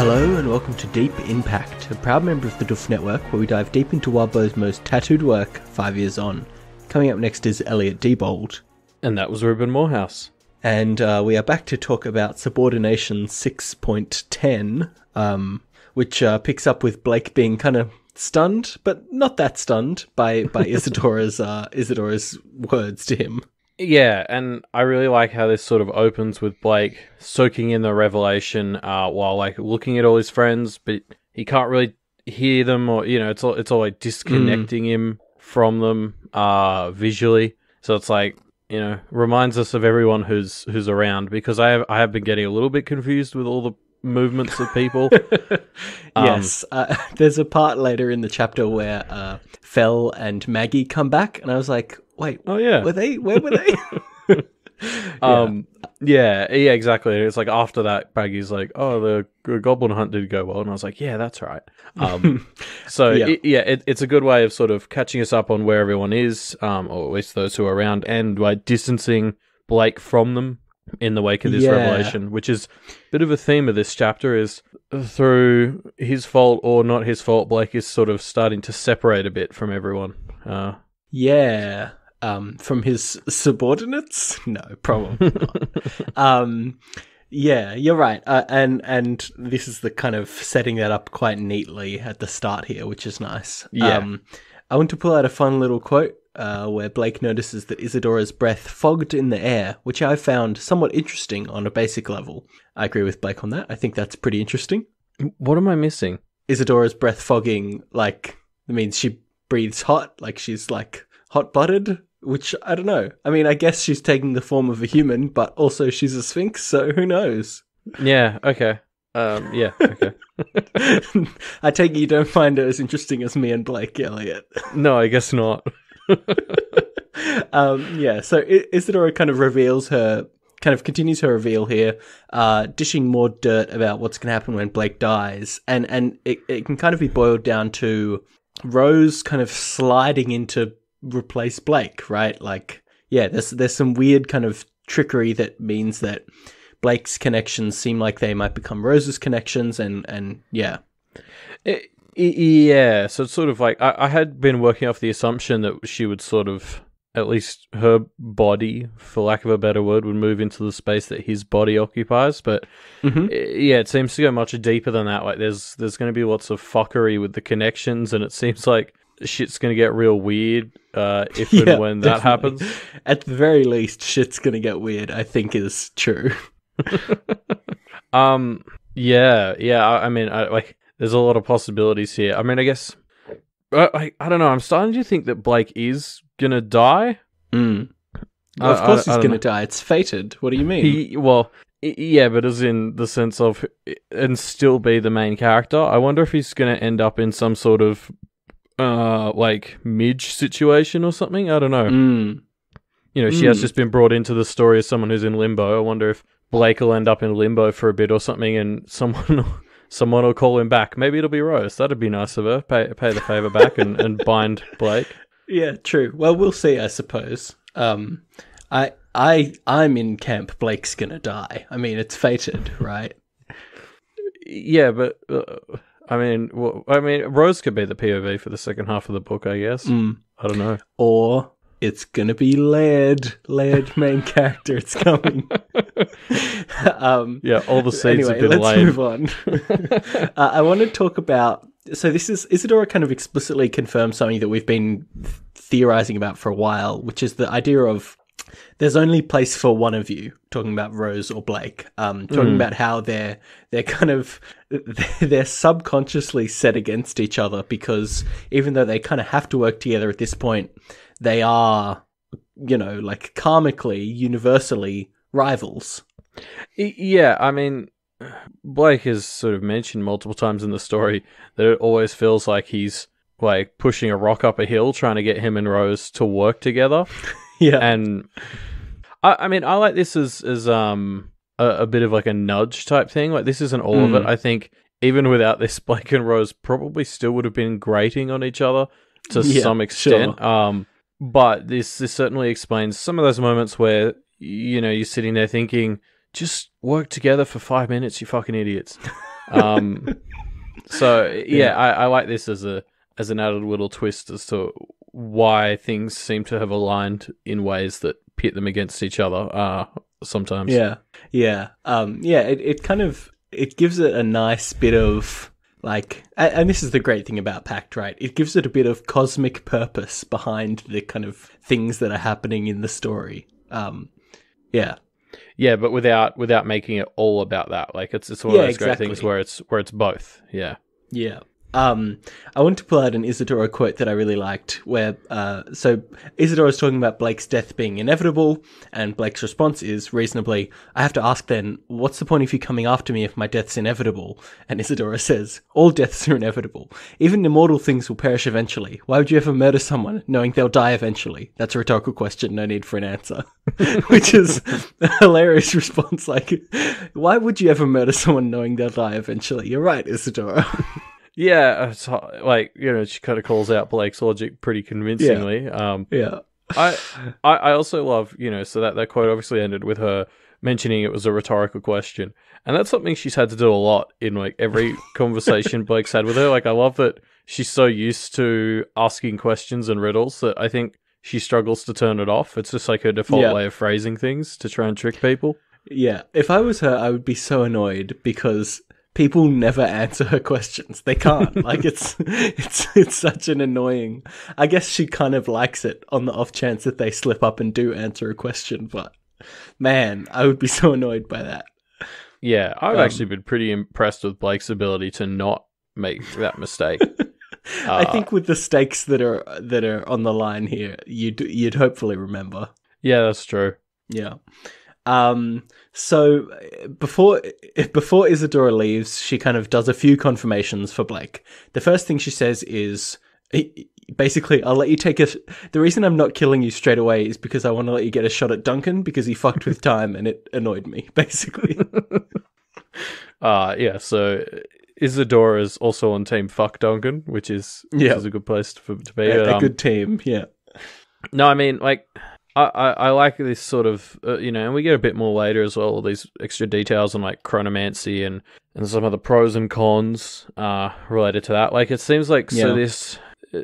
Hello and welcome to Deep in Pact, a proud member of the Doof Network where we dive deep into Wildbow's most tattooed work 5 years on. Coming up next is Elliot Diebold. And that was Ruben Morehouse. And we are back to talk about Subordination 6.10, which picks up with Blake being kind of stunned, but not that stunned by Isidora's words to him. Yeah, and I really like how this sort of opens with Blake soaking in the revelation while like looking at all his friends, but he can't really hear them, or it's all like disconnecting him from them visually. So it's like, reminds us of everyone who's around, because I have been getting a little bit confused with all the movements of people. Yes, there's a part later in the chapter where Fel and Maggie come back, and I was like, wait, oh yeah, where were they? Yeah, exactly. It's like after that, Maggie's like, oh, the goblin hunt did go well, and I was like, yeah, that's right. So it's a good way of sort of catching us up on where everyone is, or at least those who are around, and like distancing Blake from them in the wake of this revelation, which is a bit of a theme of this chapter, is through his fault or not his fault, Blake is sort of starting to separate a bit from everyone. From his subordinates? No, probably not. Yeah, you're right. And this is the kind of setting that up quite neatly at the start here, which is nice. Yeah. I want to pull out a fun little quote where Blake notices that Isidora's breath fogged in the air, which I found somewhat interesting on a basic level. I agree with Blake on that. I think that's pretty interesting. What am I missing? Isidora's breath fogging, like, means she breathes hot, like she's like hot-blooded, which I don't know. I mean, I guess she's taking the form of a human, but also she's a sphinx, so who knows? Yeah, okay. Yeah, okay. I take it you don't find it as interesting as me and Blake, Elliot. No, I guess not. So Isadora kind of continues her reveal here, dishing more dirt about what's going to happen when Blake dies, and it can kind of be boiled down to Rose kind of sliding in to replace Blake, right? Like, yeah, there's some weird kind of trickery that means that Blake's connections seem like they might become Rose's connections, and yeah. Yeah, so it's sort of like, I had been working off the assumption that she would sort of, at least her body, for lack of a better word, would move into the space that his body occupies, but yeah, it seems to go much deeper than that. Like, there's going to be lots of fuckery with the connections, and it seems like shit's going to get real weird if and when that happens. At the very least, shit's going to get weird, I think is true. Yeah, I mean, there's a lot of possibilities here. I mean, I guess, I don't know, I'm starting to think that Blake is going to die. Well, of course he's going to die. It's fated. What do you mean? Yeah, but as in the sense of, and still be the main character. I wonder if he's going to end up in some sort of like Midge situation or something. I don't know. She has just been brought into the story as someone who's in limbo. I wonder if Blake will end up in limbo for a bit or something, and someone will call him back. Maybe it'll be Rose. That'd be nice of her. Pay the favor back and bind Blake. Yeah, true. Well, we'll see, I suppose. I'm in camp. Blake's gonna die. I mean, it's fated, right? Yeah, but I mean, Rose could be the POV for the second half of the book, I guess. I don't know. Or it's gonna be Laird main character. It's coming. Yeah, all the seeds have been laid. Let's move on. I want to talk about. So this is Isadora kind of explicitly confirms something that we've been theorizing about for a while, which is the idea of there's only place for one of you. Talking about Rose or Blake. Talking about how they're subconsciously set against each other, because even though they kind of have to work together at this point, they are, like karmically, universally rivals. Yeah, I mean, Blake has sort of mentioned multiple times in the story that it always feels like he's like pushing a rock up a hill trying to get him and Rose to work together. Yeah. And I mean, I like this as a bit of like a nudge type thing. Like, this isn't all of it. I think even without this, Blake and Rose probably still would have been grating on each other to some extent. Sure. But this certainly explains some of those moments where, you're sitting there thinking, just work together for 5 minutes, you fucking idiots. So I like this as an added little twist as to why things seem to have aligned in ways that pit them against each other sometimes. It kind of, it gives it a nice bit of, like, and this is the great thing about Pact, right? It gives it a bit of cosmic purpose behind the kind of things that are happening in the story. Yeah, but without making it all about that. Like it's one of those great things where it's both. Yeah. Yeah. I want to pull out an Isadora quote that I really liked, where so Isadora is talking about Blake's death being inevitable, and Blake's response is reasonably, "I have to ask then, what's the point of you coming after me if my death's inevitable?" And Isadora says, "All deaths are inevitable. Even immortal things will perish eventually. Why would you ever murder someone knowing they'll die eventually?" That's a rhetorical question, no need for an answer. Which is a hilarious response. Like, why would you ever murder someone knowing they'll die eventually? You're right, Isadora. Yeah, it's like, she kind of calls out Blake's logic pretty convincingly. Yeah. I also love, so that quote obviously ended with her mentioning it was a rhetorical question. And that's something she's had to do a lot in like every conversation Blake's had with her. Like, I love that she's so used to asking questions and riddles that I think she struggles to turn it off. It's just like her default way of phrasing things to try and trick people. Yeah. If I was her, I would be so annoyed because people never answer her questions. They can't. Like, it's such an annoying... I guess she kind of likes it on the off chance that they slip up and do answer a question, but man, I would be so annoyed by that. Yeah, I've actually been pretty impressed with Blake's ability to not make that mistake. I think with the stakes that are on the line here, you'd hopefully remember. Yeah, that's true. Yeah. So before Isadora leaves, she kind of does a few confirmations for Blake. The first thing she says is, basically, I'll let you take the reason I'm not killing you straight away is because I want to let you get a shot at Duncan because he fucked with time and it annoyed me, basically. So Isadora is also on team fuck Duncan, which is a good place to be. A good team, yeah. No, I mean, like... I like this sort of, and we get a bit more later as well, all these extra details on like chronomancy and some of the pros and cons related to that. Like, it seems like so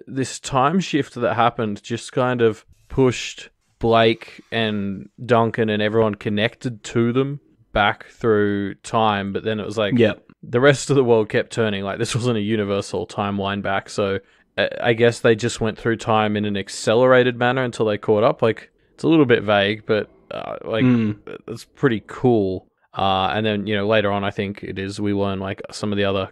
this time shift that happened just kind of pushed Blake and Duncan and everyone connected to them back through time, but then it was like the rest of the world kept turning. Like, this wasn't a universal timeline back, so I guess they just went through time in an accelerated manner until they caught up. Like, it's a little bit vague, but it's pretty cool. And then later on, I think we learn like some of the other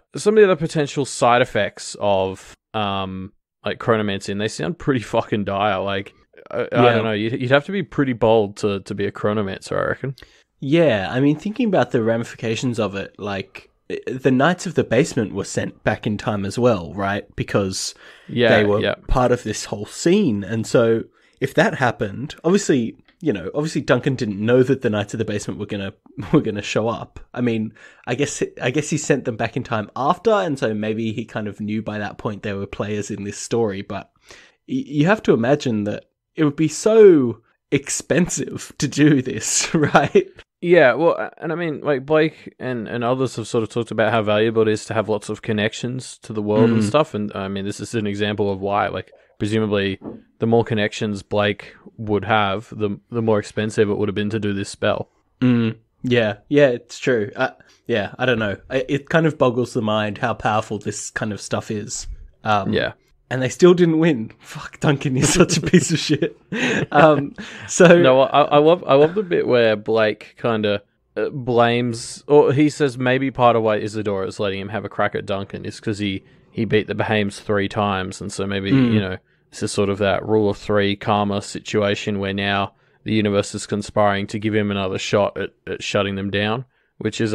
potential side effects of like chronomancy, and they sound pretty fucking dire. Like I don't know, you'd have to be pretty bold to be a chronomancer, I reckon. Yeah, I mean, thinking about the ramifications of it, like the Knights of the Basement were sent back in time as well, right? Because they were part of this whole scene, and so. If that happened, obviously Duncan didn't know that the Knights of the Basement were gonna show up. I mean, I guess he sent them back in time after, and so maybe he kind of knew by that point they were players in this story. But you have to imagine that it would be so expensive to do this, right? Yeah, well, and I mean, like Blake and others have sort of talked about how valuable it is to have lots of connections to the world and stuff. And I mean, this is an example of why. Like, presumably, the more connections Blake would have, the more expensive it would have been to do this spell. Yeah, it's true. I don't know. It kind of boggles the mind how powerful this kind of stuff is. And they still didn't win. Fuck, Duncan is such a piece of shit. No, I love the bit where Blake kind of blames, or he says maybe part of why Isadora is letting him have a crack at Duncan is because he beat the Behemoths 3 times, and so maybe this is sort of that rule of 3 karma situation where now the universe is conspiring to give him another shot at shutting them down, which is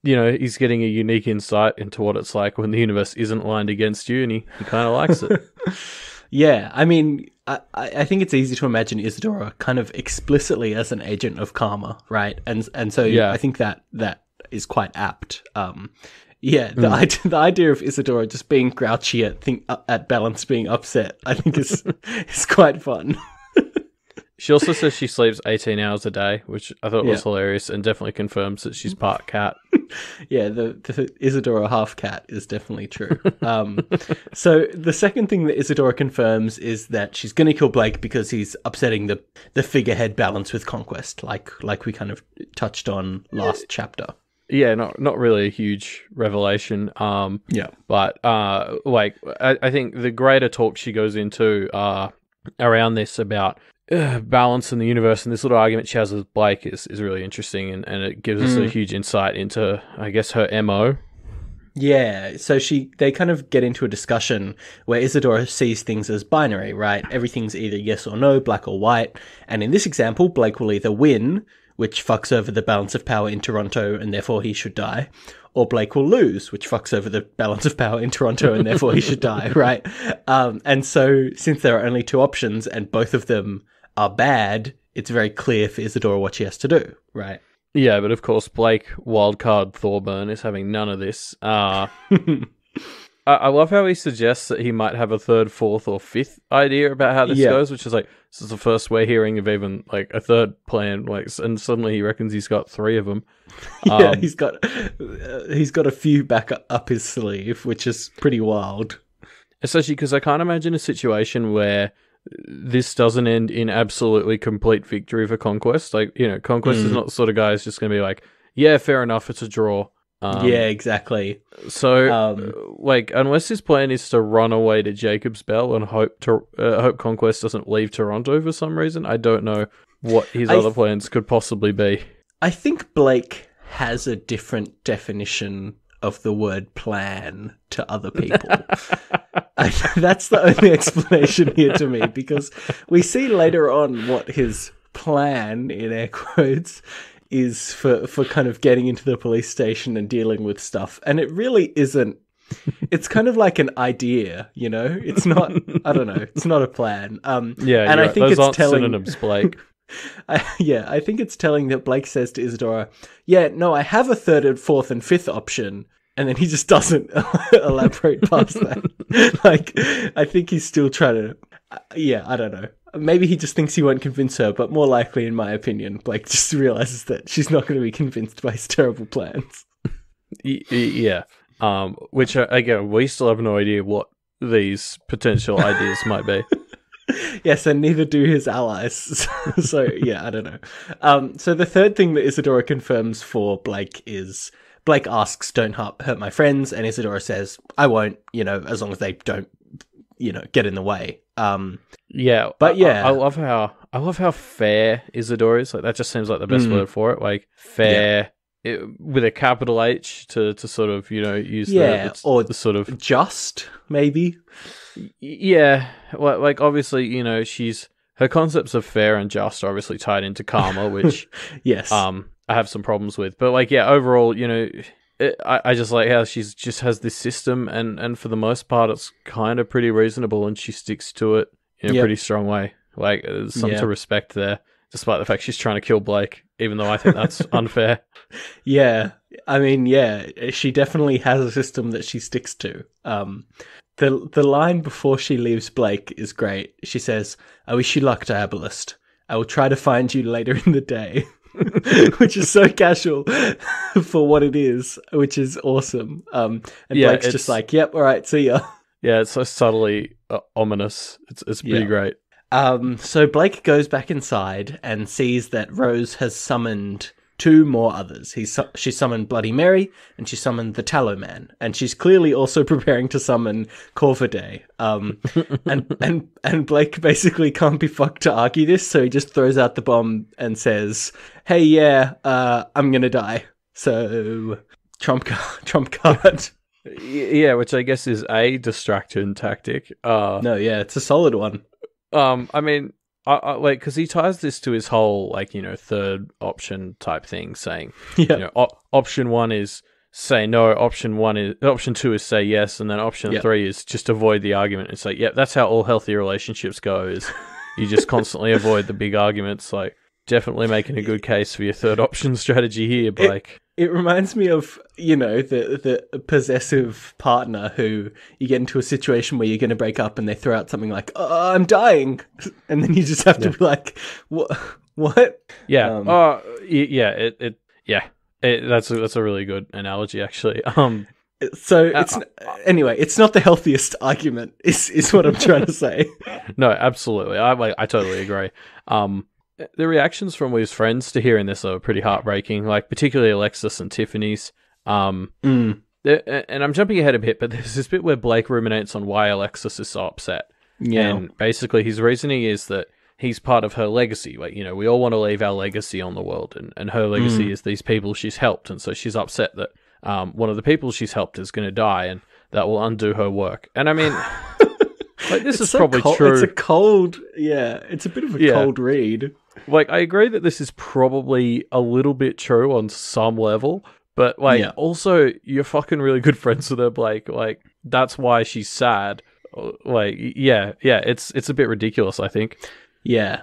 he's getting a unique insight into what it's like when the universe isn't aligned against you, and he kind of likes it. Yeah, I mean, I think it's easy to imagine Isadora kind of explicitly as an agent of karma, right? And so I think that is quite apt. The idea of Isadora just being grouchy at Balance being upset, I think is quite fun. She also says she sleeps 18 hours a day, which I thought was hilarious and definitely confirms that she's part cat. Yeah, the Isadora half cat is definitely true. So the second thing that Isadora confirms is that she's going to kill Blake because he's upsetting the figurehead balance with conquest, like we kind of touched on last chapter. Yeah, not really a huge revelation. But I think the greater talk she goes into around this about balance in the universe, and this little argument she has with Blake is really interesting, and it gives us a huge insight into, I guess, her MO. Yeah, so they kind of get into a discussion where Isadora sees things as binary, right? Everything's either yes or no, black or white. And in this example, Blake will either win, which fucks over the balance of power in Toronto, and therefore he should die, or Blake will lose, which fucks over the balance of power in Toronto, and therefore he should die, right? And so, since there are only two options, and both of them are bad, it's very clear for Isadora what she has to do, right? Yeah, but of course, Blake, wildcard Thorburn, is having none of this. I love how he suggests that he might have a third, fourth, or fifth idea about how this goes, which is like, this is the first we're hearing of even like a third plan, and suddenly he reckons he's got three of them. Yeah, he's got a few back up his sleeve, which is pretty wild. Especially because I can't imagine a situation where this doesn't end in absolutely complete victory for Conquest. Like, Conquest is not the sort of guy who's just going to be like, yeah, fair enough, it's a draw. Yeah, exactly. So, unless his plan is to run away to Jacob's Bell and hope Conquest doesn't leave Toronto for some reason, I don't know what his other plans could possibly be. I think Blake has a different definition of the word plan to other people. That's the only explanation here to me, because we see later on what his plan, in air quotes, is for kind of getting into the police station and dealing with stuff. And it really isn't. It's kind of like an idea, It's not, I don't know, it's not a plan. And I think those it's aren't telling... synonyms, Blake. I think it's telling that Blake says to Isadora, yeah, no, I have a third and fourth and fifth option. And then he just doesn't elaborate past that. I think he's still trying to... I don't know. Maybe he just thinks he won't convince her, but more likely, in my opinion, Blake just realizes that she's not going to be convinced by his terrible plans. Yeah. Which, again, we still have no idea what these potential ideas might be. Yes, and neither do his allies. So, yeah, I don't know. So the third thing that Isadora confirms for Blake is... Blake asks, don't hurt my friends, and Isadora says, I won't, as long as they don't, get in the way. But I love how fair Isadora is. Like, that just seems like the best word for it. Like, fair with a capital H to sort of, use the sort of... just, maybe? Yeah. Well, like, obviously, her concepts of fair and just are obviously tied into karma, which... yes. I have some problems with, but overall, I just like how she's just has this system, and for the most part, it's kind of pretty reasonable, and she sticks to it in a pretty strong way. Like, there's something to respect there, despite the fact she's trying to kill Blake, even though I think that's unfair. Yeah, I mean, she definitely has a system that she sticks to. The line before she leaves Blake is great. She says, "I wish you luck, diabolist. I will try to find you later in the day." Which is so casual for what it is, which is awesome. And Blake's just like, yep, all right, see ya. Yeah, it's so subtly ominous. It's pretty great. So Blake goes back inside and sees that Rose has summoned two more others. She summoned Bloody Mary, and she summoned the Tallow Man, and she's clearly also preparing to summon Corvidae. And Blake basically can't be fucked to argue this, so he just throws out the bomb and says, "Hey, I'm gonna die. So trump card." Yeah, which I guess is a distraction tactic. No, it's a solid one. I mean, because he ties this to his whole, third option type thing, saying, option one is say no, option two is say yes, and then option three is just avoid the argument. It's like, that's how all healthy relationships go, is you just constantly avoid the big arguments. Like, definitely making a good case for your third option strategy here, Blake. It reminds me of, the possessive partner who you get into a situation where you're going to break up and they throw out something like, "Oh, I'm dying," and then you just have to be like, "What?" Yeah. That's a really good analogy, actually. So it's not the healthiest argument. Is what I'm trying to say. No, absolutely. I totally agree. The reactions from his friends to hearing this are pretty heartbreaking. Like particularly Alexis and Tiffany's. And I'm jumping ahead a bit, but there's this bit where Blake ruminates on why Alexis is so upset. Yeah. And basically, his reasoning is that he's part of her legacy. Like, we all want to leave our legacy on the world, and her legacy is these people she's helped, and so she's upset that one of the people she's helped is going to die, and that will undo her work. And I mean, like, this is so probably true. It's it's a bit of a cold read. Like, I agree that this is probably a little bit true on some level, but also you're fucking really good friends with her, Blake. Like, that's why she's sad. Like, it's a bit ridiculous, I think. Yeah.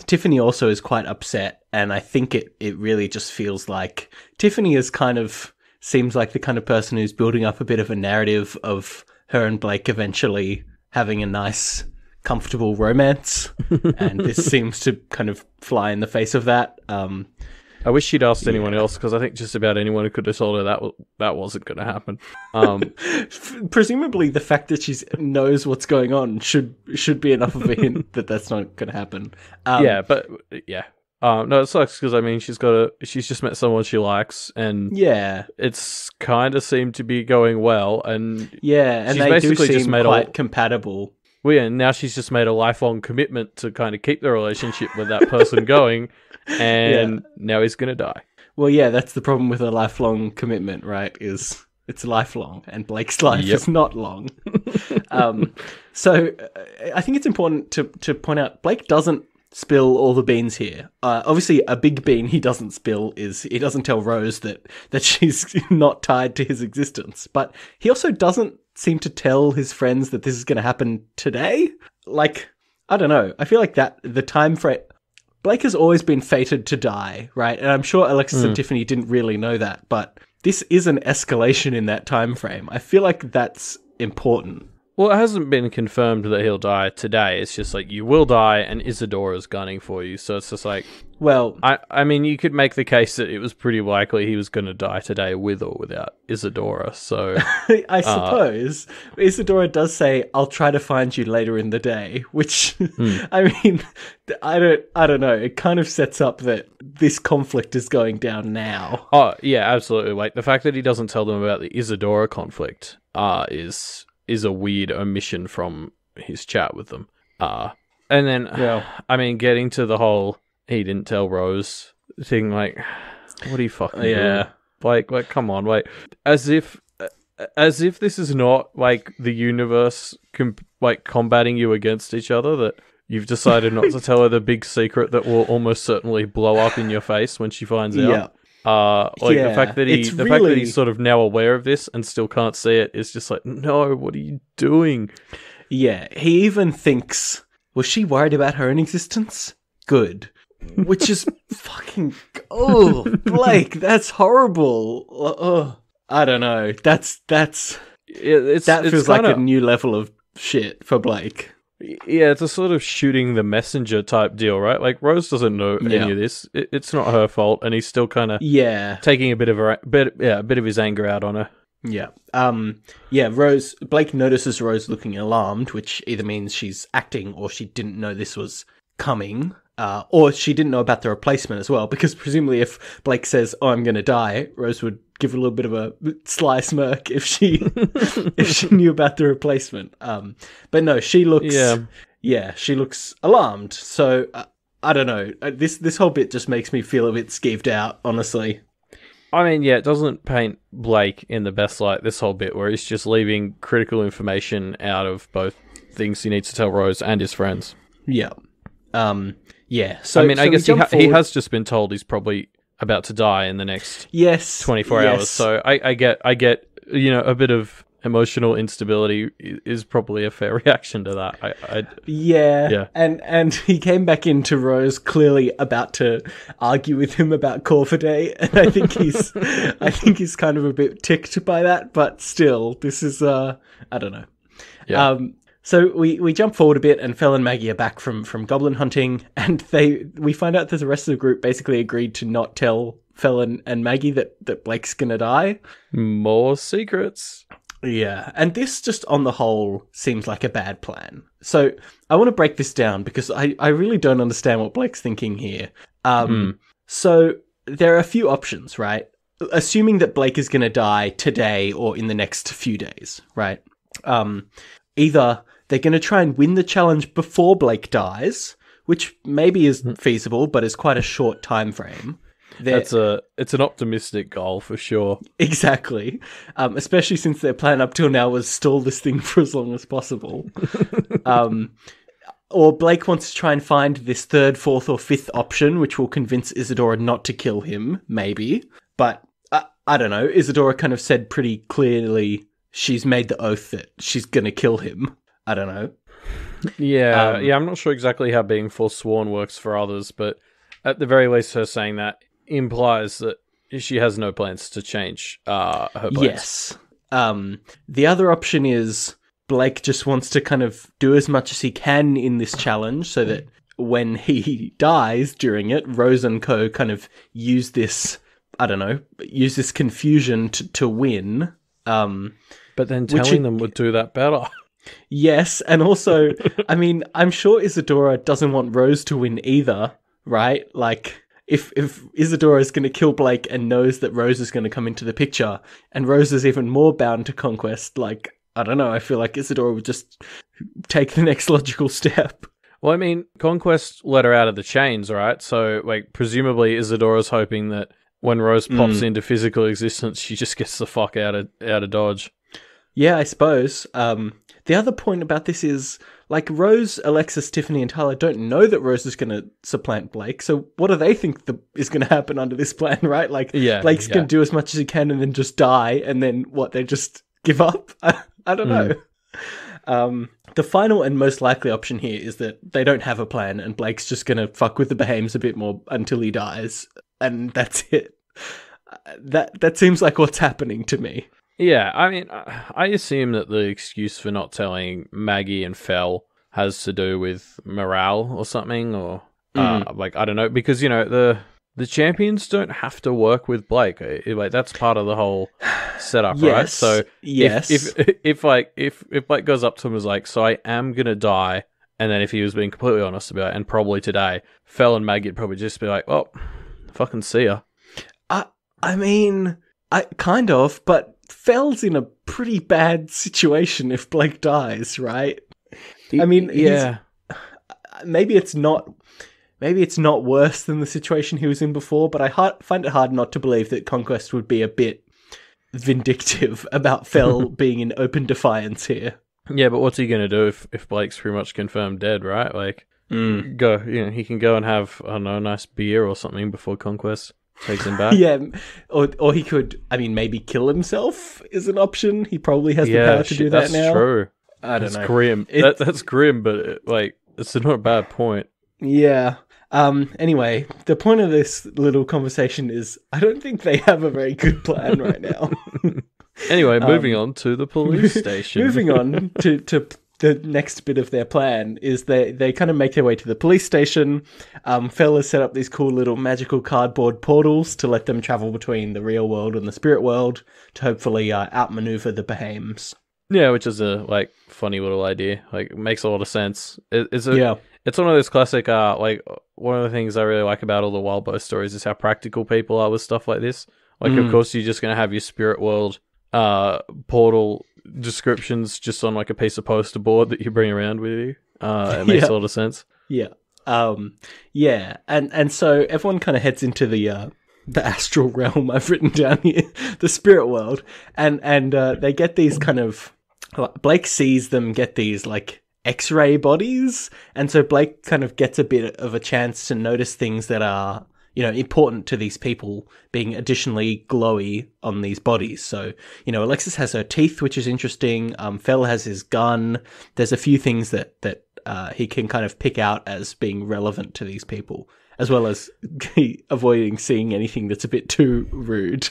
Tiffany also is quite upset, and I think it really just feels like Tiffany is kind of seems like the kind of person who's building up a bit of a narrative of her and Blake eventually having a nice, comfortable romance, and this seems to kind of fly in the face of that. I wish she'd asked anyone else, because I think just about anyone who could have told her that wasn't going to happen. Presumably, the fact that she knows what's going on should be enough of a hint that that's not going to happen. No, it sucks because I mean she's just met someone she likes, and it's kind of seemed to be going well, and and she's they basically do seem just made quite compatible. Well, yeah, now she's just made a lifelong commitment to kind of keep the relationship with that person going, and now he's going to die. Well, yeah, that's the problem with a lifelong commitment, right? Is it's lifelong, and Blake's life is not long. So I think it's important to point out Blake doesn't spill all the beans here. Obviously, a big bean he doesn't spill is he doesn't tell Rose that she's not tied to his existence. But he also doesn't seem to tell his friends that this is going to happen today. Like, I don't know. I feel like that the time frame... Blake has always been fated to die, right? And I'm sure Alexis and Tiffany didn't really know that, but this is an escalation in that time frame. I feel like that's important. Well, it hasn't been confirmed that he'll die today. It's just like, you will die, and Isadora's gunning for you. So it's just like... Well... I mean, you could make the case that it was pretty likely he was going to die today with or without Isadora, so... I suppose. Isadora does say, "I'll try to find you later in the day," which, I mean, I don't know. It kind of sets up that this conflict is going down now. Oh, yeah, absolutely. Like, the fact that he doesn't tell them about the Isadora conflict is a weird omission from his chat with them. And then, I mean, getting to the whole he didn't tell Rose thing, like, what are you fucking doing? Like, come on, like, as if this is not, like, the universe, combating you against each other, that you've decided not to tell her the big secret that will almost certainly blow up in your face when she finds out. The fact that he's sort of now aware of this and still can't see it is just like, no, what are you doing? Yeah, he even thinks, was she worried about her own existence? Good. Which is fucking, Blake, that's horrible. I don't know. That feels like a new level of shit for Blake. Yeah, it's a sort of shooting the messenger type deal, right? Like, Rose doesn't know any of this. It's not her fault, and he's still kind of taking a bit of his anger out on her. Yeah. Blake notices Rose looking alarmed, which either means she's acting or she didn't know this was coming, or she didn't know about the replacement as well, because presumably if Blake says, "Oh, I'm going to die," Rose would give a little bit of a sly smirk if she knew about the replacement. But no, she looks she looks alarmed. So I don't know. This whole bit just makes me feel a bit skeeved out, honestly. I mean, yeah, it doesn't paint Blake in the best light, this whole bit, where he's just leaving critical information out of both things he needs to tell Rose and his friends. Yeah. So I mean, I guess he has just been told he's probably about to die in the next 24 hours. So I get a bit of emotional instability is probably a fair reaction to that. Yeah. And he came back into Rose clearly about to argue with him about Corvidae, and I think he's kind of a bit ticked by that, but still, this is I don't know. Yeah. So we jump forward a bit, and Fel and Maggie are back from goblin hunting, and we find out that the rest of the group basically agreed to not tell Fel and Maggie that Blake's gonna die. More secrets. Yeah, and this just on the whole seems like a bad plan. So I want to break this down because I really don't understand what Blake's thinking here. So there are a few options, right? Assuming that Blake is going to die today or in the next few days, right? Either they're going to try and win the challenge before Blake dies, which maybe is feasible, but is quite a short time frame. It's an optimistic goal for sure. Exactly. Especially since their plan up till now was stall this thing for as long as possible. Or Blake wants to try and find this third, fourth, or fifth option, which will convince Isadora not to kill him, maybe. But I don't know. Isadora kind of said pretty clearly she's made the oath that she's going to kill him. I don't know. Yeah, I'm not sure exactly how being forsworn works for others, but at the very least, her saying that implies that she has no plans to change her plans. Yes. The other option is Blake just wants to kind of do as much as he can in this challenge so that when he dies during it, Rose and co kind of use this, use this confusion to win. But then telling them would do that better. Yes, and also, I mean, I'm sure Isadora doesn't want Rose to win either, right? Like, if Isadora is going to kill Blake and knows that Rose is going to come into the picture, and Rose is even more bound to conquest, like, I don't know, I feel like Isadora would just take the next logical step. Well, I mean, conquest let her out of the chains, right? So, like, presumably Isadora's hoping that when Rose pops into physical existence, she just gets the fuck out of Dodge. Yeah, I suppose. The other point about this is, like, Rose, Alexis, Tiffany, and Tyler don't know that Rose is going to supplant Blake, so what do they think is going to happen under this plan, right? Like, Blake's going to do as much as he can and then just die, and then, they just give up? I don't know. The final and most likely option here is that they don't have a plan, and Blake's just going to fuck with the Behames a bit more until he dies, and that's it. That seems like what's happening to me. Yeah, I mean, I assume that the excuse for not telling Maggie and Fel has to do with morale or something, or like, I don't know, because, you know, the champions don't have to work with Blake. Like, that's part of the whole setup, right? So if Blake goes up to him and is like, so I am gonna die, and then if he was being completely honest about it, and probably today, Fel and Maggie would probably just be like, well, fucking see ya. I mean, kind of, but Fel's in a pretty bad situation if Blake dies, right? I mean, yeah. Maybe it's not worse than the situation he was in before, but I find it hard not to believe that Conquest would be a bit vindictive about Fel being in open defiance here. Yeah, but what's he going to do if Blake's pretty much confirmed dead, right? Like, go, you know, he can go and have, I don't know, a nice beer or something before Conquest takes him back. Yeah, or he could, I mean, maybe kill himself is an option. He probably has the power to do that now. That's true. I don't know. That's grim. That's grim, but it's not a bad point. Yeah. Anyway, the point of this little conversation is I don't think they have a very good plan right now. Anyway, moving on to the police station. Moving on to the next bit of their plan is they kind of make their way to the police station. Fel has set up these cool little magical cardboard portals to let them travel between the real world and the spirit world to hopefully outmaneuver the Behames. Yeah, which is a funny little idea. Like, it makes a lot of sense. It's one of those classic, one of the things I really like about all the Wild Boar stories is how practical people are with stuff like this. Like, of course, you're just going to have your spirit world portal descriptions just on, like, a piece of poster board that you bring around with you. It makes a lot of sense. Yeah. And so everyone kind of heads into the astral realm I've written down here, the spirit world. And they get these kind of... Blake sees them get these, like, X-ray bodies, and so Blake kind of gets a bit of a chance to notice things that are, important to these people being additionally glowy on these bodies. So, Alexis has her teeth, which is interesting. Fel has his gun. There's a few things that he can kind of pick out as being relevant to these people, as well as avoiding seeing anything that's a bit too rude.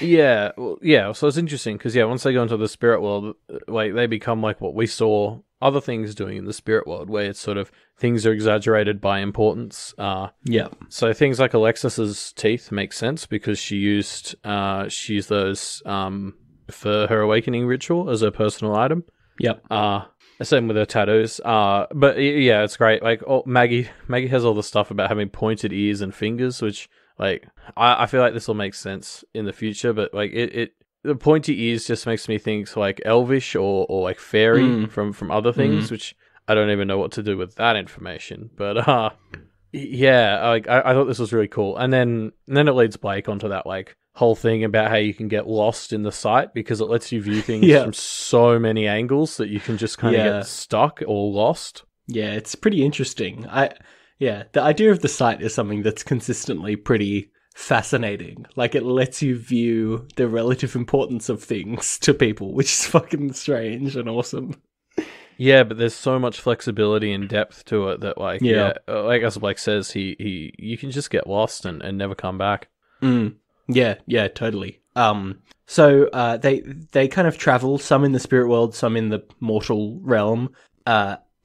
Yeah, well, yeah. So it's interesting because once they go into the spirit world, like they become like what we saw other things doing in the spirit world, where it's sort of things are exaggerated by importance. So things like Alexis's teeth make sense because she used those for her awakening ritual as her personal item. Yep. Same with her tattoos. But yeah, it's great. Like Maggie has all the stuff about having pointed ears and fingers, which like I feel like this will make sense in the future. But like the pointy ears just makes me think like elvish or like fairy from other things, which I don't even know what to do with that information. But yeah, I thought this was really cool. And then it leads Blake onto that like whole thing about how you can get lost in the site because it lets you view things from so many angles that you can just kind of get stuck or lost. Yeah, it's pretty interesting. The idea of the site is something that's consistently pretty fascinating. Like, it lets you view the relative importance of things to people, which is fucking strange and awesome. Yeah, but there's so much flexibility and depth to it that, like, like as Blake says, you can just get lost and never come back. Yeah, totally. So they kind of travel, some in the spirit world, some in the mortal realm,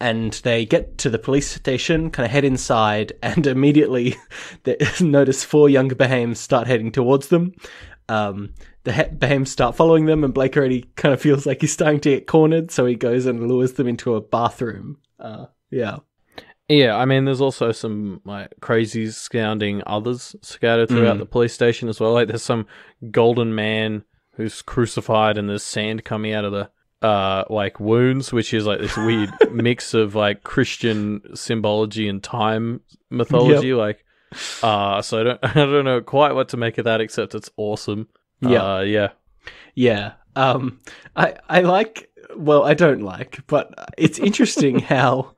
and they get to the police station, kind of head inside, and immediately they notice 4 younger Bahams start heading towards them. The Bahams start following them, and Blake already kind of feels like he's starting to get cornered, so he goes and lures them into a bathroom. Yeah, I mean, there's also some like crazy sounding others scattered throughout the police station as well. Like, there's some golden man who's crucified, and there's sand coming out of the like wounds, which is like this weird mix of like Christian symbology and time mythology. Like, so I don't know quite what to make of that, except it's awesome. I like. Well, I don't like, but it's interesting how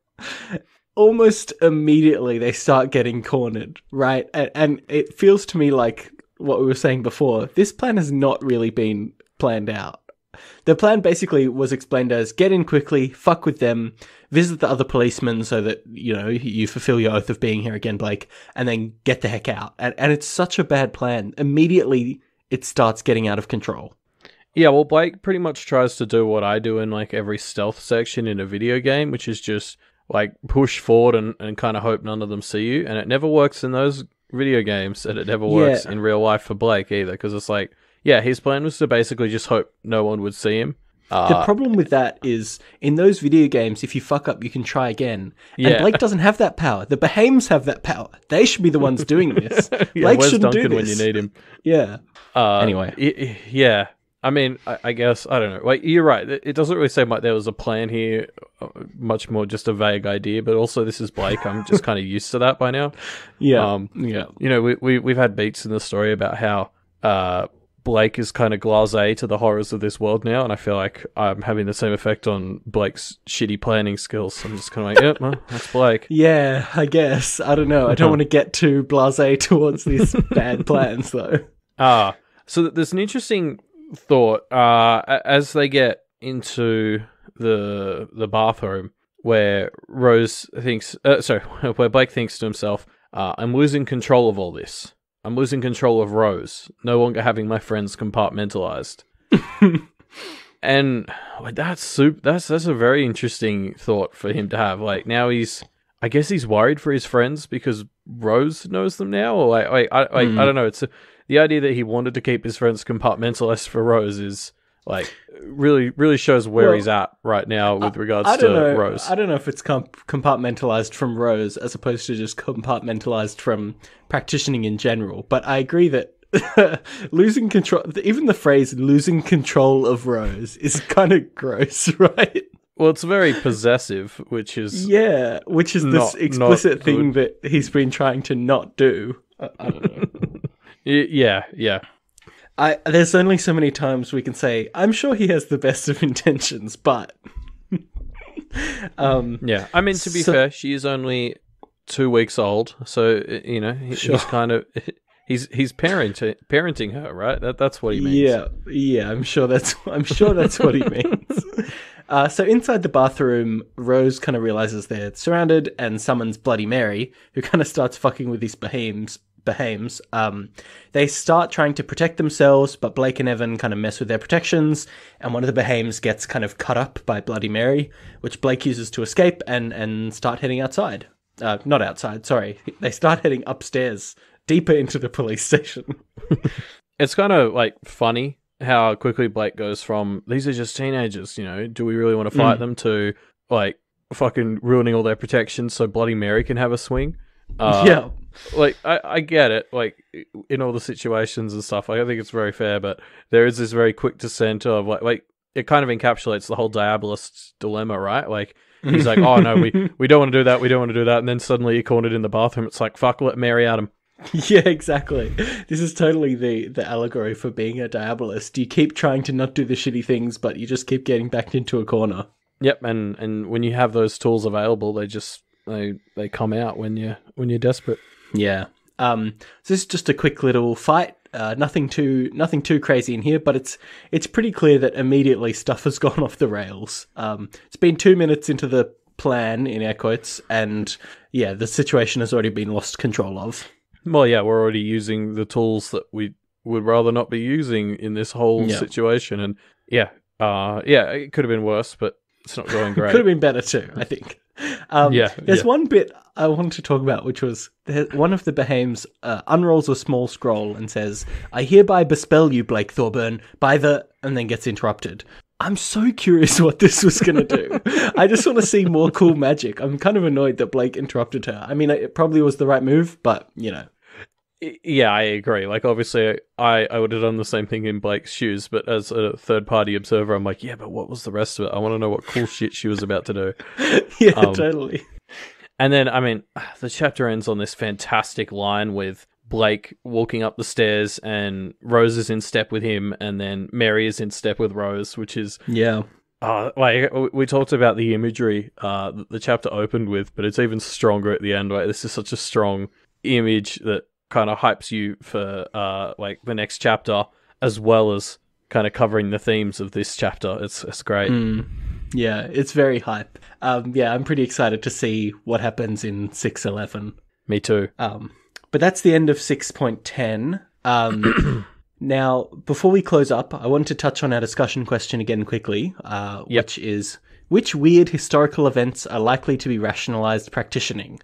almost immediately they start getting cornered, right? And it feels to me like what we were saying before. This plan has not really been planned out. The plan basically was explained as get in quickly, fuck with them, visit the other policemen so that, you fulfill your oath of being here again, Blake, and then get the heck out. And it's such a bad plan. Immediately, it starts getting out of control. Yeah, well, Blake pretty much tries to do what I do in like every stealth section in a video game, which is just like push forward and kind of hope none of them see you. And it never works in those video games, and it never works in real life for Blake either, because it's like, his plan was to basically just hope no one would see him. The problem with that is, in those video games, if you fuck up, you can try again. And Blake doesn't have that power. The Bahams have that power. They should be the ones doing this. Blake shouldn't Duncan do this. When you need him. Yeah. Anyway. I mean, I guess, I don't know. Like, you're right. It doesn't really seem like there was a plan here. Much more just a vague idea. But also, this is Blake. I'm just kind of used to that by now. We've had beats in the story about how Blake is kind of blasé to the horrors of this world now, and I feel like I'm having the same effect on Blake's shitty planning skills. I'm just kind of like, well, that's Blake. Yeah, I guess. I don't know. I don't want to get too blasé towards these bad plans, though. So there's an interesting thought as they get into the bathroom where Rose thinks, where Blake thinks to himself, I'm losing control of all this. I'm losing control of Rose, no longer having my friends compartmentalized. And like, that's a very interesting thought for him to have. Like, now I guess he's worried for his friends because Rose knows them now, or I don't know. It's the idea that he wanted to keep his friends compartmentalized for Rose is like really shows where he's at right now with regards to Rose. I don't know if it's compartmentalized from Rose as opposed to just compartmentalized from practicing in general. But I agree that losing control, even the phrase "losing control of Rose" is kind of gross, right? Well, it's very possessive, which is this explicit thing that he's been trying to not do. I don't know. Yeah. There's only so many times we can say, I'm sure he has the best of intentions, but... I mean, to be fair, she is only 2 weeks old, so you know he's kind of he's parenting her, right? That's what he means. Yeah. I'm sure that's what he means. So inside the bathroom, Rose kind of realizes they're surrounded and summons Bloody Mary, who kind of starts fucking with these behemes. They start trying to protect themselves, but Blake and Evan kind of mess with their protections, and one of the behemes gets kind of cut up by Bloody Mary, which Blake uses to escape and start heading outside. Not outside, sorry. They start heading upstairs, deeper into the police station. It's kind of like funny how quickly Blake goes from, these are just teenagers, you know, do we really want to fight them, to like fucking ruining all their protections so Bloody Mary can have a swing. Yeah. Like, I get it, like, in all the situations and stuff, like, I think it's very fair, but there is this very quick descent of, like it kind of encapsulates the whole diabolist dilemma, right? Like, he's like, oh no, we don't want to do that, and then suddenly you're cornered in the bathroom, it's like, fuck, let Mary at him. Yeah, exactly. This is totally the allegory for being a diabolist. You keep trying to not do the shitty things, but you just keep getting backed into a corner. Yep, and when you have those tools available, they just they come out when you're desperate. Yeah. So this is just a quick little fight. Nothing too crazy in here, but it's pretty clear that immediately stuff has gone off the rails. It's been 2 minutes into the plan, in air quotes, and yeah, the situation has already been lost control of. Well, yeah, we're already using the tools that we would rather not be using in this whole situation, and it could have been worse, but it's not going great. Could have been better too, I think. There's one bit I wanted to talk about, which was one of the behemes unrolls a small scroll and says, "I hereby bespell you, Blake Thorburn, by the..." and then gets interrupted. I'm so curious what this was going to do. I just want to see more cool magic. I'm kind of annoyed that Blake interrupted her. I mean, it probably was the right move, but, you know. Yeah, I agree. Like, obviously, I would have done the same thing in Blake's shoes, but as a third-party observer, I'm like, yeah, but what was the rest of it? I want to know what cool shit she was about to do. Yeah, totally. And then, I mean, the chapter ends on this fantastic line with Blake walking up the stairs and Rose is in step with him, and then Mary is in step with Rose, which is... Yeah. Like, we talked about the imagery the chapter opened with, but it's even stronger at the end. Right? This is such a strong image that kind of hypes you for like the next chapter, as well as kind of covering the themes of this chapter. It's great. Yeah, it's very hype. I'm pretty excited to see what happens in 6.11. Me too. But that's the end of 6.10. Now, before we close up, I want to touch on our discussion question again quickly, which is, which weird historical events are likely to be rationalized practitioning?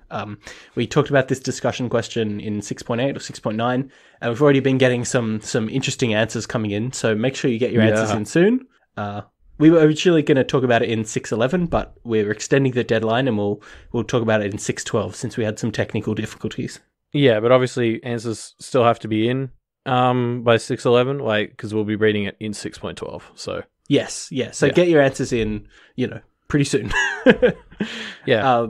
We talked about this discussion question in 6.8 or 6.9, and we've already been getting some interesting answers coming in, so make sure you get your answers in soon. We were originally going to talk about it in 6.11, but we're extending the deadline, and we'll talk about it in 6.12 since we had some technical difficulties. Yeah, but obviously answers still have to be in by 6.11, like, because we'll be reading it in 6.12. So yes. So get your answers in, pretty soon. Yeah.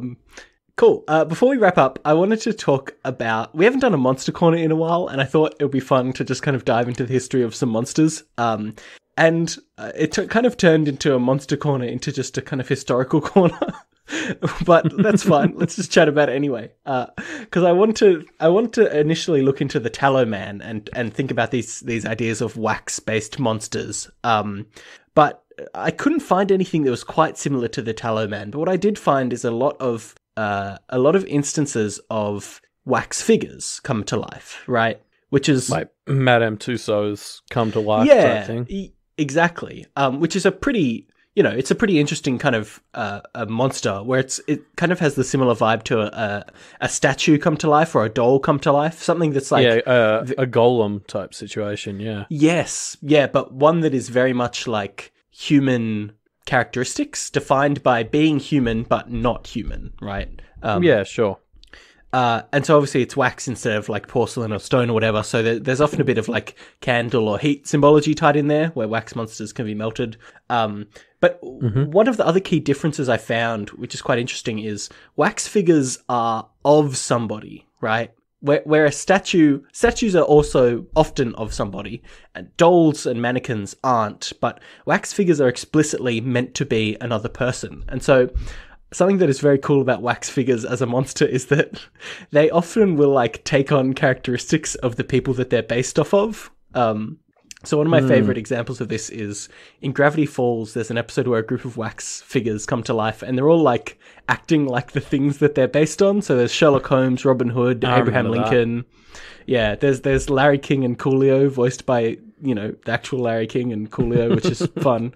Cool. Before we wrap up, I wanted to talk about... We haven't done a monster corner in a while, and I thought it would be fun to just kind of dive into the history of some monsters. And it kind of turned into a monster corner into just a kind of historical corner. But that's fine. Let's just chat about it anyway. Because I want to initially look into the Tallow Man and think about these ideas of wax-based monsters. But I couldn't find anything that was quite similar to the Tallow Man. But what I did find is a lot of instances of wax figures come to life, right? Which is like Madame Tussauds come to life type thing. Exactly. Which is a pretty... it's a pretty interesting kind of a monster where it kind of has the similar vibe to a statue come to life or a doll come to life. Something that's like... a golem type situation, yeah. Yes, yeah, but one that is very much like human characteristics, defined by being human but not human, right? Yeah, sure. And so obviously it's wax instead of like porcelain or stone or whatever. So there's often a bit of like candle or heat symbology tied in there where wax monsters can be melted. But one of the other key differences I found, which is quite interesting, is wax figures are of somebody, right? Where statues are also often of somebody, and dolls and mannequins aren't, but wax figures are explicitly meant to be another person. And so something that is very cool about wax figures as a monster is that they often will like take on characteristics of the people that they're based off of. So one of my favorite examples of this is in Gravity Falls. There's an episode where a group of wax figures come to life, and they're all like acting like the things that they're based on. So there's Sherlock Holmes, Robin Hood, Abraham Lincoln. Yeah, there's Larry King and Coolio, voiced by, you know, the actual Larry King and Coolio, which is fun.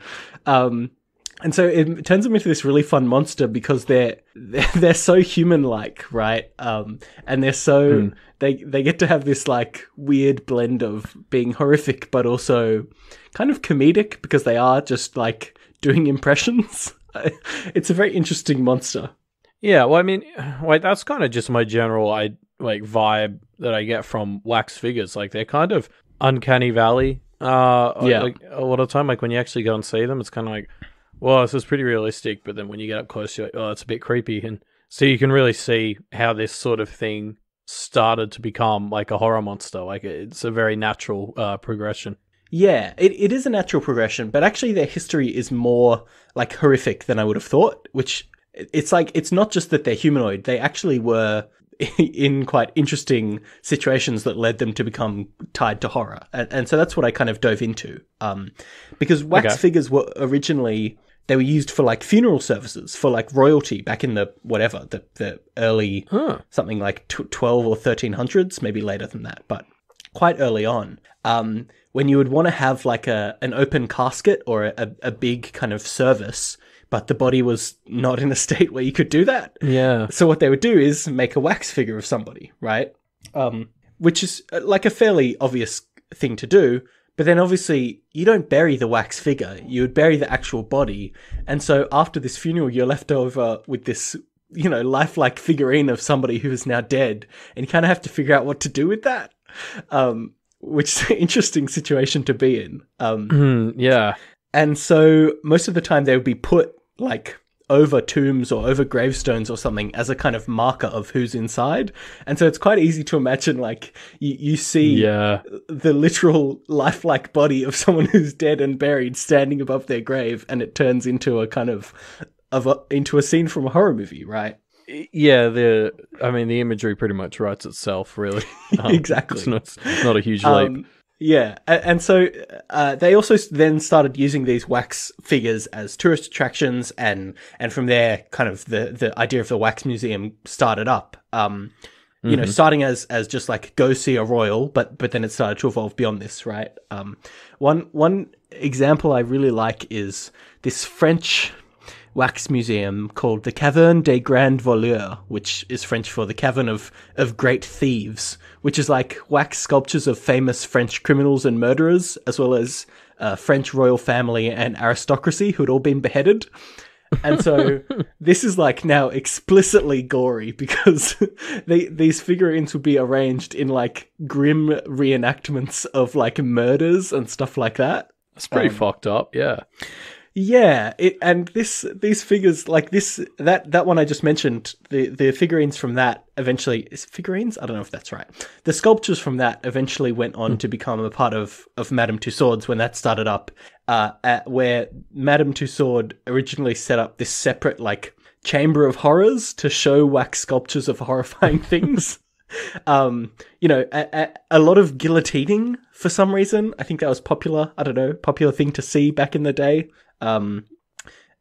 And so it turns them into this really fun monster because they're so human-like, right? And they're so they get to have this like weird blend of being horrific but also kind of comedic because they are just like doing impressions. It's a very interesting monster. Yeah, well, I mean, like that's kind of just my general vibe that I get from wax figures. Like they're kind of uncanny valley. Like a lot of the time, like when you actually go and see them, it's kind of like, well, this is pretty realistic, but then when you get up close, you're like, oh, it's a bit creepy. And so you can really see how this sort of thing started to become like a horror monster. Like it's a very natural progression. Yeah, it is a natural progression, but actually their history is more like horrific than I would have thought, which it's like, it's not just that they're humanoid. They actually were in quite interesting situations that led them to become tied to horror. And so that's what I kind of dove into. Because wax figures were originally... They were used for like funeral services for like royalty back in the early something like 12 or 1300s, maybe later than that, but quite early on. When you would want to have like an open casket or a big kind of service, but the body was not in a state where you could do that. Yeah. So what they would do is make a wax figure of somebody, right? Which is like a fairly obvious thing to do. But then obviously you don't bury the wax figure, you would bury the actual body. And so after this funeral, you're left over with this, you know, lifelike figurine of somebody who is now dead. And you kind of have to figure out what to do with that, which is an interesting situation to be in. Yeah. And so most of the time they would be put like over tombs or over gravestones or something as a kind of marker of who's inside. And so it's quite easy to imagine like you see the literal lifelike body of someone who's dead and buried standing above their grave, and it turns into a kind of into a scene from a horror movie, right? Yeah, the imagery pretty much writes itself, really. Exactly. It's not a huge leap. Yeah, and so they also then started using these wax figures as tourist attractions, and from there, kind of the idea of the wax museum started up. You know, starting as just like go see a royal, but then it started to evolve beyond this, right? One example I really like is this French wax museum called the Caverne des Grands Voleurs, which is French for the Cavern of Great Thieves, which is like wax sculptures of famous French criminals and murderers, as well as French royal family and aristocracy who had all been beheaded. And so this is like now explicitly gory because these figurines would be arranged in like grim reenactments of like murders and stuff like that. That's pretty fucked up, yeah. Yeah, these figures like that one I just mentioned, the figurines from that eventually is figurines? I don't know if that's right. The sculptures from that eventually went on to become a part of Madame Tussauds when that started up, where Madame Tussauds originally set up this separate like chamber of horrors to show wax sculptures of horrifying things. You know, a lot of guillotining for some reason. I think that was popular thing to see back in the day. So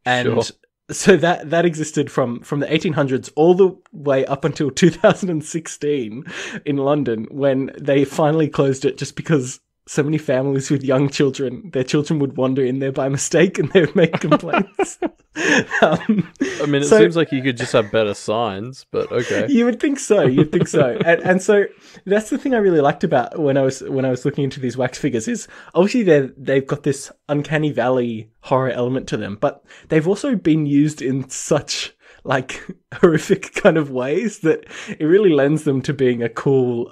that existed from the 1800s all the way up until 2016 in London, when they finally closed it just because so many families with young children, their children would wander in there by mistake and they would make complaints. It seems like you could just have better signs, but okay. You would think so. And so that's the thing I really liked about when I was looking into these wax figures is obviously they've got this uncanny valley horror element to them, but they've also been used in such like horrific kind of ways that it really lends them to being a cool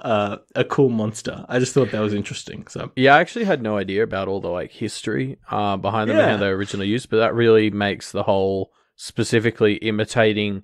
monster. I just thought that was interesting. So yeah, I actually had no idea about all the like history behind them and how they were originally used, but that really makes the whole specifically imitating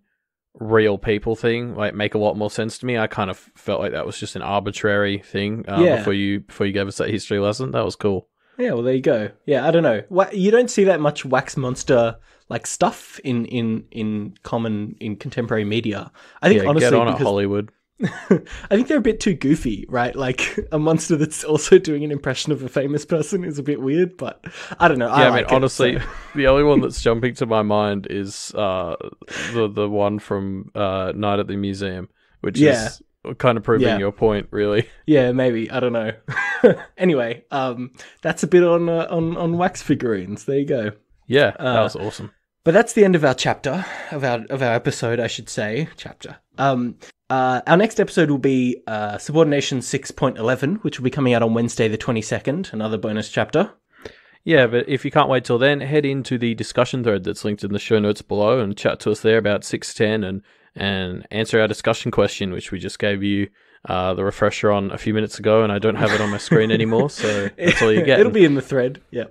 real people thing like make a lot more sense to me. I kind of felt like that was just an arbitrary thing before you gave us that history lesson. That was cool. Yeah, well, there you go. Yeah, I don't know. You don't see that much wax monster like stuff in common in contemporary media. I think honestly, get on it, Hollywood. I think they're a bit too goofy, right? Like a monster that's also doing an impression of a famous person is a bit weird, but I don't know. Yeah, I mean, honestly, the only one that's jumping to my mind is the one from Night at the Museum, which is kind of proving your point, really. Yeah, maybe. I don't know. Anyway, that's a bit on wax figurines. There you go. Yeah, that was awesome. But that's the end of our chapter, of our episode, I should say. Chapter. Our next episode will be Subordination 6.11, which will be coming out on Wednesday the 22nd, another bonus chapter. Yeah, but if you can't wait till then, head into the discussion thread that's linked in the show notes below and chat to us there about 610 and answer our discussion question, which we just gave you the refresher on a few minutes ago, and I don't have it on my screen anymore, so that's all you get. It'll be in the thread, yeah.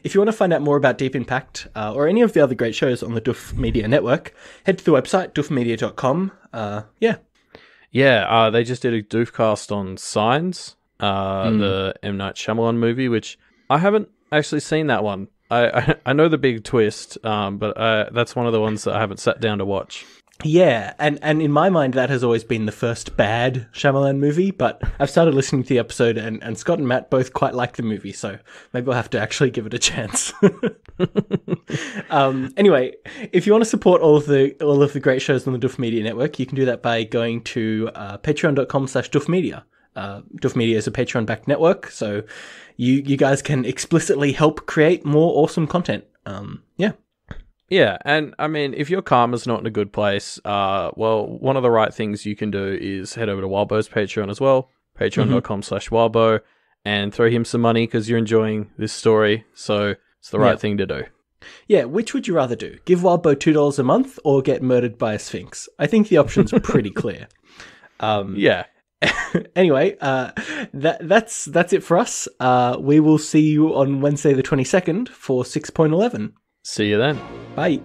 If you want to find out more about Deep in Pact or any of the other great shows on the Doof Media Network, head to the website, doofmedia.com. Yeah, they just did a Doofcast on Signs, the M. Night Shyamalan movie, which I haven't actually seen that one. I know the big twist, but that's one of the ones that I haven't sat down to watch. Yeah, and in my mind, that has always been the first bad Shyamalan movie, but I've started listening to the episode, and Scott and Matt both quite like the movie, so maybe I'll have to actually give it a chance. Anyway, if you want to support all of the great shows on the Doof Media Network, you can do that by going to patreon.com/doofmedia. Doof Media is a Patreon-backed network, so you guys can explicitly help create more awesome content. Yeah, and I mean, if your karma's not in a good place, well, one of the right things you can do is head over to Wildbow's Patreon as well, patreon.com/Wildbow, and throw him some money because you're enjoying this story, so it's the right thing to do. Yeah, which would you rather do? Give Wildbow $2 a month or get murdered by a sphinx? I think the options are pretty clear. Yeah. Anyway, that's it for us. We will see you on Wednesday the 22nd for 6.11. See you then. Bye.